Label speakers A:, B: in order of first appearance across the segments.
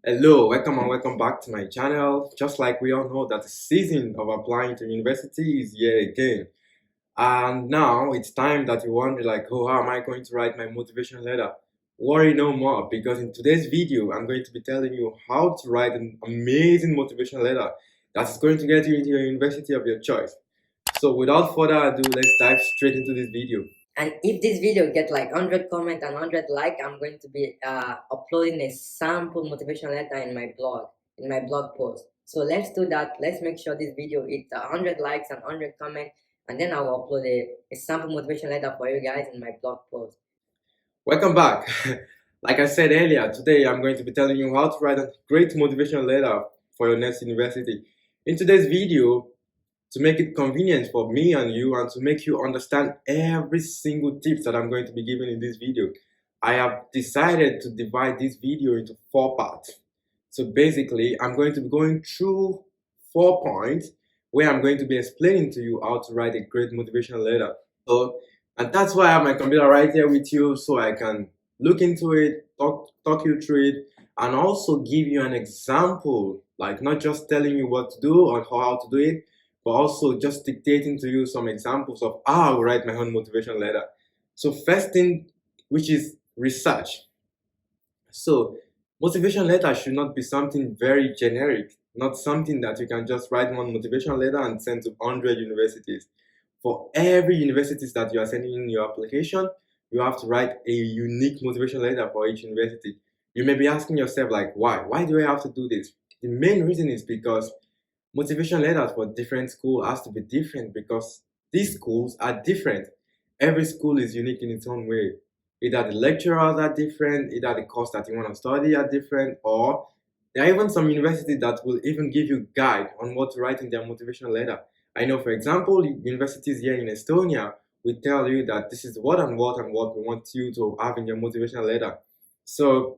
A: Hello, welcome and welcome back to my channel. Just like we all know that the season of applying to university is here again. And now it's time that you wonder like, oh, how am I going to write my motivation letter? Worry no more, because in today's video, I'm going to be telling you how to write an amazing motivation letter that is going to get you into your university of your choice. So without further ado, let's dive straight into this video.
B: And if this video get like 100 comment and 100 like, I'm going to be uploading a sample motivation letter in my blog post. So let's do that. Let's make sure this video hits 100 likes and 100 comments, and then I will upload a sample motivation letter for you guys in my blog post.
A: Welcome back. Like I said earlier, today I'm going to be telling you how to write a great motivational letter for your next university. In today's video, to make it convenient for me and you and to make you understand every single tips that I'm going to be giving in this video, I have decided to divide this video into 4 parts. So basically, I'm going to be going through 4 points where I'm going to be explaining to you how to write a great motivational letter. And that's why I have my computer right here with you, so I can look into it, talk you through it, and also give you an example, like not just telling you what to do or how to do it, but also just dictating to you some examples of how I write my own motivation letter. So first thing, which is research. So motivation letter should not be something very generic, not something that you can just write one motivation letter and send to 100 universities. For every universities that you are sending in your application, you have to write a unique motivation letter for each university. You may be asking yourself like, why? Why do I have to do this? The main reason is because motivation letters for different schools has to be different, because these schools are different. Every school is unique in its own way. Either the lecturers are different, either the course that you want to study are different, or there are even some universities that will even give you guide on what to write in their motivational letter. I know, for example, universities here in Estonia will tell you that this is what and what and what we want you to have in your motivational letter. So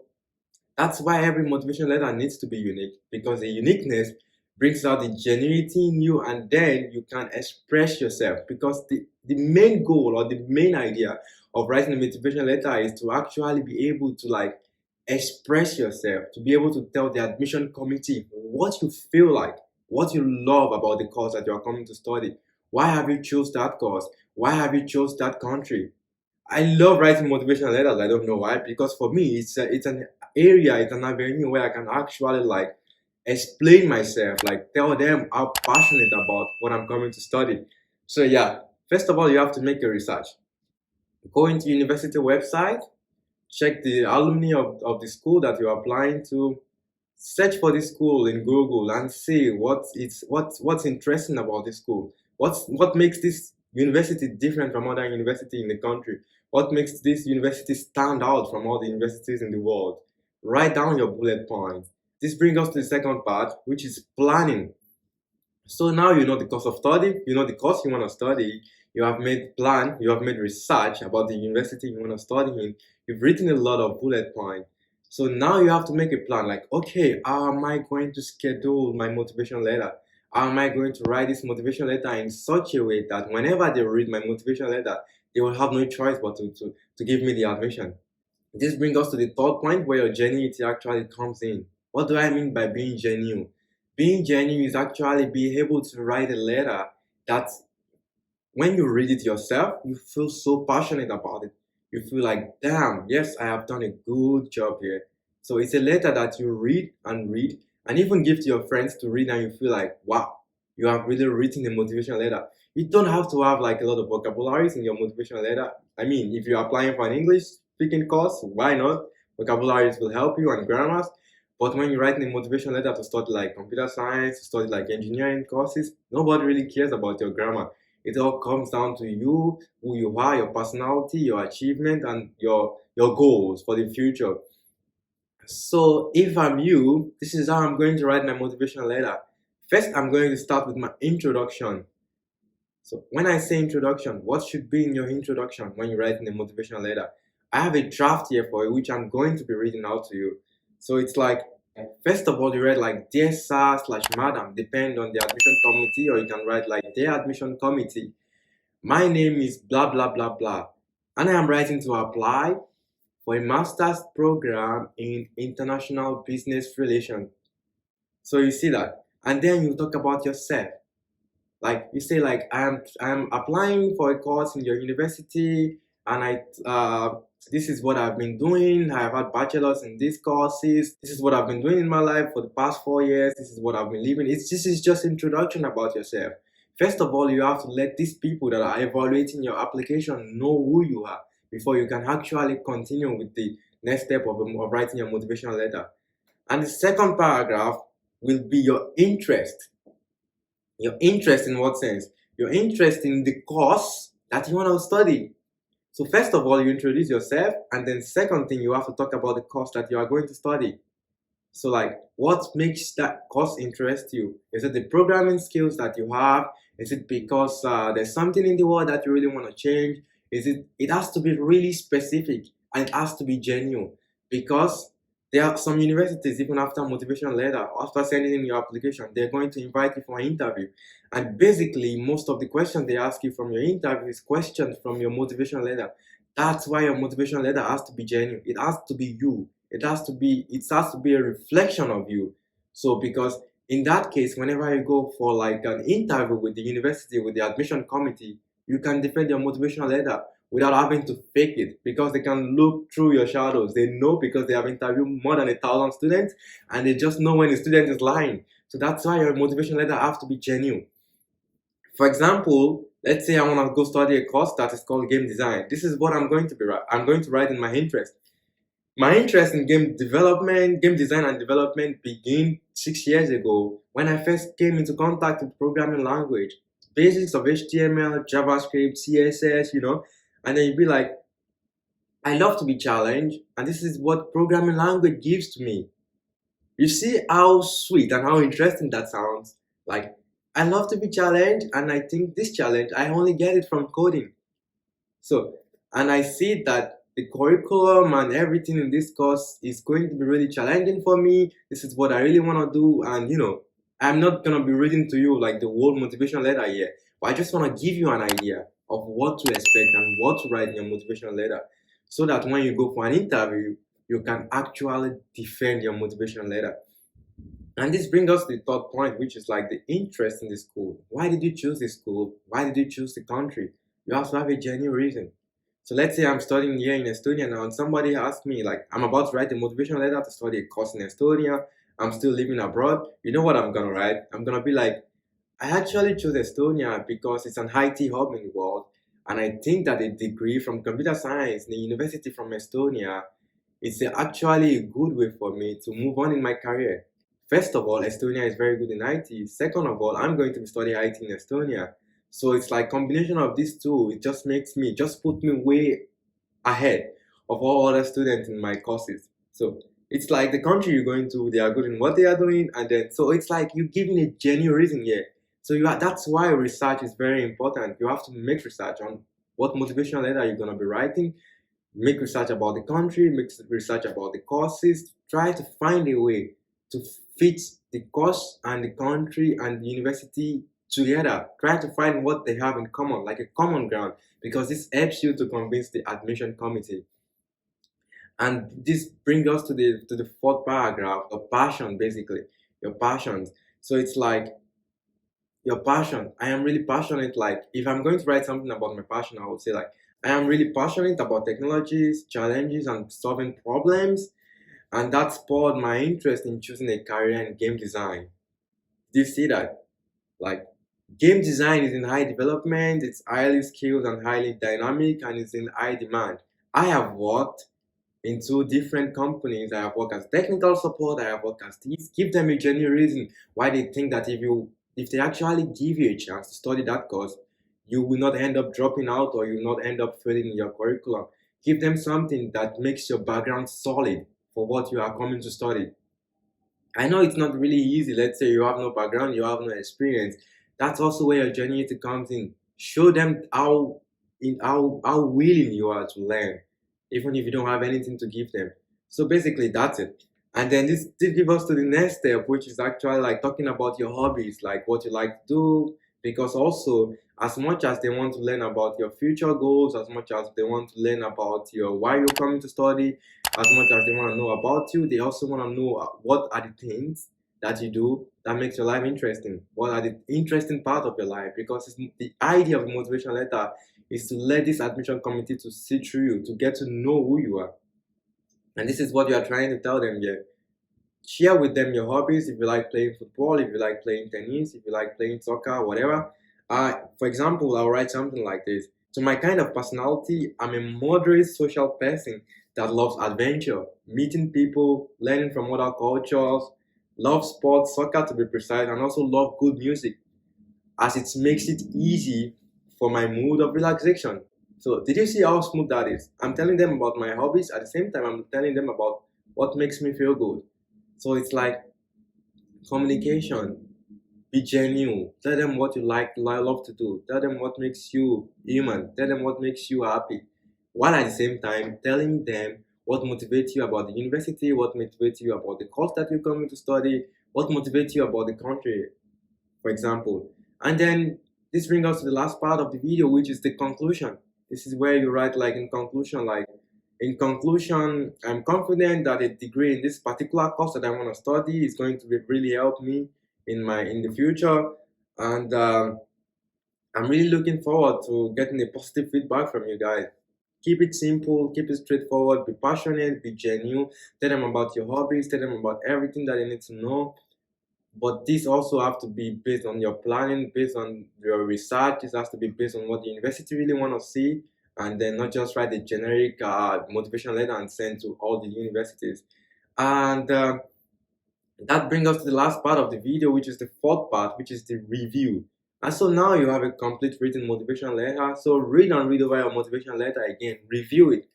A: that's why every motivation letter needs to be unique, because the uniqueness brings out the genuinity in you, and then you can express yourself. Because the main goal or the main idea of writing a motivation letter is to actually be able to like express yourself, to be able to tell the admission committee what you feel like, what you love about the course that you are coming to study. Why have you chose that course? Why have you chose that country? I love writing motivational letters. I don't know why, because for me, it's an area, it's an avenue where I can actually like explain myself, like tell them how passionate about what I'm coming to study. So yeah, first of all, you have to make a research. Go into university website, check the alumni of the school that you're applying to, search for the school in Google and see what's interesting about the school. What makes this university different from other universities in the country? What makes this university stand out from all the universities in the world? Write down your bullet points. This brings us to the second part, which is planning. So now you know the course of study, you know the course you want to study, you have made plan, you have made research about the university you want to study in, you've written a lot of bullet points. So now you have to make a plan like, okay, how am I going to schedule my motivation letter? How am I going to write this motivation letter in such a way that whenever they read my motivation letter, they will have no choice but to give me the admission. This brings us to the third point where your genuinity actually comes in. What do I mean by being genuine? Being genuine is actually being able to write a letter that when you read it yourself, you feel so passionate about it. You feel like, damn, yes, I have done a good job here. So it's a letter that you read and even give to your friends to read, and you feel like, wow, you have really written a motivational letter. You don't have to have like a lot of vocabularies in your motivational letter. I mean, if you're applying for an English speaking course, why not? Vocabularies will help you, and grammars. But when you're writing a motivation letter to study like computer science, to study like engineering courses, nobody really cares about your grammar. It all comes down to you, who you are, your personality, your achievement, and your goals for the future. So if I'm you, this is how I'm going to write my motivational letter. First, I'm going to start with my introduction. So when I say introduction, what should be in your introduction when you're writing a motivational letter? I have a draft here for you, which I'm going to be reading out to you. So it's like, first of all, you write like dear sir slash madam, depend on the admission committee, or you can write like dear admission committee. My name is blah blah blah blah, and I am writing to apply for a master's program in international business relations. So you see that, and then you talk about yourself. Like you say, like I'm applying for a course in your university, and this is what I've been doing. I've had bachelors in these courses. This is what I've been doing in my life for the past 4 years. This is what I've been living. This is just introduction about yourself. First of all, you have to let these people that are evaluating your application know who you are before you can actually continue with the next step of writing your motivational letter. And the second paragraph will be your interest. Your interest in what sense? Your interest in the course that you want to study. So first of all, you introduce yourself, and then second thing, you have to talk about the course that you are going to study. So like, what makes that course interest you? Is it the programming skills that you have? Is it because there's something in the world that you really want to change? It has to be really specific, and it has to be genuine, because there are some universities, even after motivational letter, after sending in your application, they're going to invite you for an interview. And basically, most of the questions they ask you from your interview is questions from your motivational letter. That's why your motivational letter has to be genuine. It has to be you. It has to be a reflection of you. So because in that case, whenever you go for like an interview with the university, with the admission committee, you can defend your motivational letter without having to fake it, because they can look through your shadows. They know, because they have interviewed more than 1,000 students, and they just know when a student is lying. So that's why your motivation letter has to be genuine. For example, let's say I want to go study a course that is called game design. This is what I'm going to be I'm going to write in my interest. My interest in game design and development began 6 years ago when I first came into contact with programming language. Basics of HTML, JavaScript, CSS, and then you'd be like, I love to be challenged, and this is what programming language gives to me. You see how sweet and how interesting that sounds? Like, I love to be challenged, and I think this challenge, I only get it from coding. So, and I see that the curriculum and everything in this course is going to be really challenging for me. This is what I really want to do, and I'm not gonna be reading to you like the whole motivational letter here, but I just want to give you an idea of what to expect and what to write in your motivational letter, so that when you go for an interview, you can actually defend your motivational letter. And this brings us to the third point, which is like the interest in the school. Why did you choose the school? Why did you choose the country? You have to have a genuine reason. So let's say I'm studying here in Estonia now, and somebody asks me, like, I'm about to write a motivational letter to study a course in Estonia. I'm still living abroad. You know what I'm gonna write? I'm gonna be like, I actually chose Estonia because it's an IT hub in the world, and I think that a degree from computer science in the university from Estonia is actually a good way for me to move on in my career. First of all, Estonia is very good in IT. Second of all, I'm going to be studying IT in Estonia. So it's like combination of these two. It just put me way ahead of all other students in my courses. So it's like the country you're going to, they are good in what they are doing, and then so it's like you giving a genuine reason here. So that's why research is very important. You have to make research on what motivational letter you're gonna be writing. Make research about the country, make research about the courses. Try to find a way to fit the course and the country and the university together. Try to find what they have in common, like a common ground, because this helps you to convince the admission committee. And this brings us to the fourth paragraph, your passion, basically. Your passions. So it's like your passion. I am really passionate. Like, if I'm going to write something about my passion, I would say like, I am really passionate about technologies, challenges, and solving problems. And that spurred my interest in choosing a career in game design. Do you see that? Like, game design is in high development, it's highly skilled and highly dynamic, and it's in high demand. I have worked in two different companies. I have worked as technical support, I have worked as teams. Give them a genuine reason why they think that if they actually give you a chance to study that course, you will not end up dropping out, or you will not end up failing in your curriculum. Give them something that makes your background solid for what you are coming to study. I know it's not really easy. Let's say you have no background, you have no experience. That's also where your genuinity comes in. Show them how willing you are to learn, even if you don't have anything to give them. So basically, that's it. And then this gives us to the next step, which is actually like talking about your hobbies, like what you like to do, because also as much as they want to learn about your future goals, as much as they want to learn about your why you're coming to study, as much as they want to know about you, they also want to know what are the things that you do that makes your life interesting. What are the interesting part of your life? Because the idea of a motivation letter is to let this admission committee to see through you, to get to know who you are. And this is what you are trying to tell them here. Share with them your hobbies. If you like playing football, if you like playing tennis, if you like playing soccer, whatever. For example, I'll write something like this. So my kind of personality, I'm a moderate social person that loves adventure, meeting people, learning from other cultures, love sports, soccer to be precise, and also love good music as it makes it easy for my mood of relaxation. So did you see how smooth that is? I'm telling them about my hobbies at the same time I'm telling them about what makes me feel good. So it's like communication. Be genuine. Tell them what you like, love to do. Tell them what makes you human. Tell them what makes you happy. While at the same time telling them what motivates you about the university, what motivates you about the course that you're coming to study, what motivates you about the country, for example. And then this brings us to the last part of the video, which is the conclusion. This is where you write like in conclusion, I'm confident that a degree in this particular course that I want to study is going to really help me in the future. And I'm really looking forward to getting a positive feedback from you guys. Keep it simple, keep it straightforward, be passionate, be genuine, tell them about your hobbies, tell them about everything that they need to know. But this also have to be based on your planning, based on your research. This has to be based on what the university really want to see, and then not just write a generic motivation letter and send to all the universities. And that brings us to the last part of the video, which is the fourth part, which is the review. And so now you have a complete written motivation letter. So read and read over your motivation letter again, review it,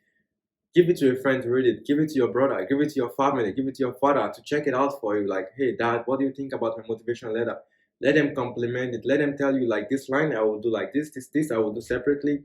A: give it to a friend to read it, give it to your brother, give it to your family, give it to your father to check it out for you. Like, hey dad, what do you think about my motivation letter? Let them compliment it, let them tell you like this line I will do like this I will do separately.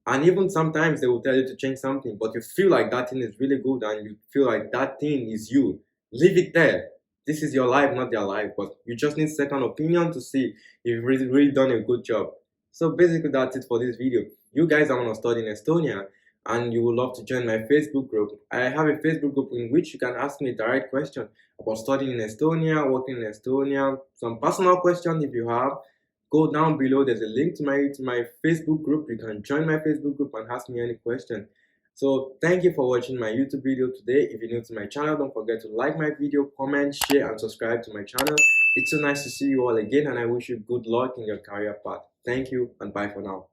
A: And even sometimes they will tell you to change something, but you feel like that thing is really good and you feel like that thing is you. Leave it there. This is your life, not their life, but you just need second opinion to see if you've really done a good job. So basically that's it for this video. You guys are going to study in Estonia and you would love to join my Facebook group. I have a Facebook group in which you can ask me direct questions about studying in Estonia, working in Estonia, some personal questions if you have. Go down below, there's a link to my Facebook group. You can join my Facebook group and ask me any question. So thank you for watching my YouTube video today. If you're new to my channel, don't forget to like my video, comment, share, and subscribe to my channel. It's so nice to see you all again, and I wish you good luck in your career path. Thank you, and bye for now.